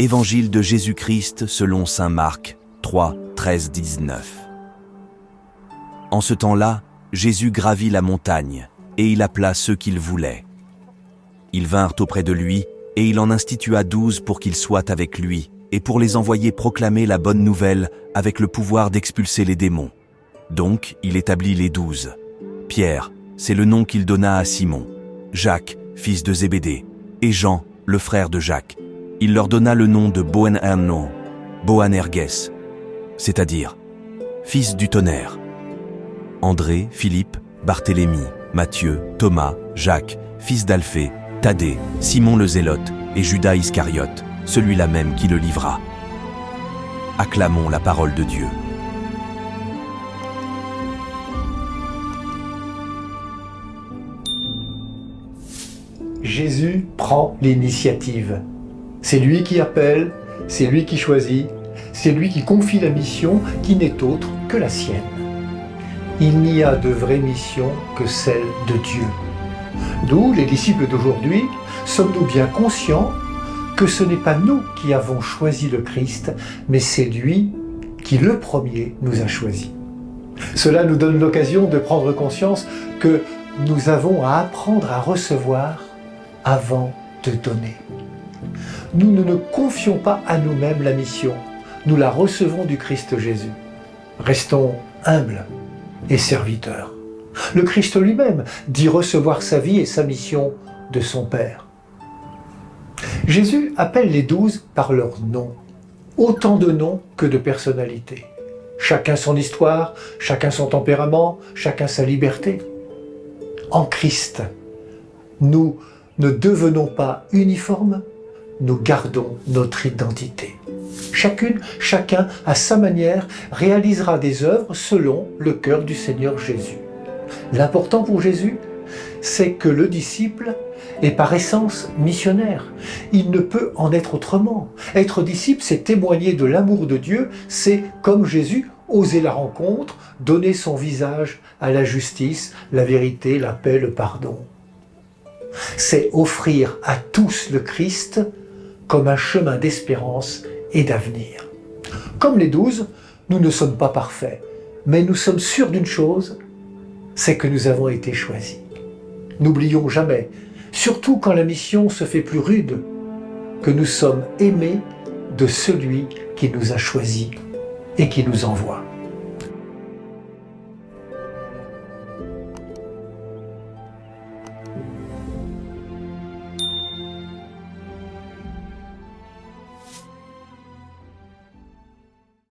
Évangile de Jésus-Christ selon saint Marc 3, 13-19. En ce temps-là, Jésus gravit la montagne, et il appela ceux qu'il voulait. Ils vinrent auprès de lui, et il en institua 12 pour qu'ils soient avec lui, et pour les envoyer proclamer la bonne nouvelle avec le pouvoir d'expulser les démons. Donc, il établit les 12. Pierre, c'est le nom qu'il donna à Simon. Jacques, fils de Zébédée, et Jean, le frère de Jacques. Il leur donna le nom de Boanerges, c'est-à-dire fils du tonnerre. André, Philippe, Barthélemy, Matthieu, Thomas, Jacques, fils d'Alphée, Thaddée, Simon le Zélote et Judas Iscariote, celui-là même qui le livra. Acclamons la parole de Dieu. Jésus prend l'initiative. C'est lui qui appelle, c'est lui qui choisit, c'est lui qui confie la mission qui n'est autre que la sienne. Il n'y a de vraie mission que celle de Dieu. Nous, les disciples d'aujourd'hui, sommes-nous bien conscients que ce n'est pas nous qui avons choisi le Christ, mais c'est lui qui, le premier, nous a choisis. Cela nous donne l'occasion de prendre conscience que nous avons à apprendre à recevoir avant de donner. Nous ne nous confions pas à nous-mêmes la mission, nous la recevons du Christ Jésus. Restons humbles et serviteurs. Le Christ lui-même dit recevoir sa vie et sa mission de son Père. Jésus appelle les 12 par leur nom, autant de noms que de personnalités. Chacun son histoire, chacun son tempérament, chacun sa liberté. En Christ, nous ne devenons pas uniformes, nous gardons notre identité. Chacun, à sa manière, réalisera des œuvres selon le cœur du Seigneur Jésus. L'important pour Jésus, c'est que le disciple est par essence missionnaire. Il ne peut en être autrement. Être disciple, c'est témoigner de l'amour de Dieu, c'est, comme Jésus, oser la rencontre, donner son visage à la justice, la vérité, la paix, le pardon. C'est offrir à tous le Christ comme un chemin d'espérance et d'avenir. Comme les 12, nous ne sommes pas parfaits, mais nous sommes sûrs d'une chose, c'est que nous avons été choisis. N'oublions jamais, surtout quand la mission se fait plus rude, que nous sommes aimés de celui qui nous a choisis et qui nous envoie.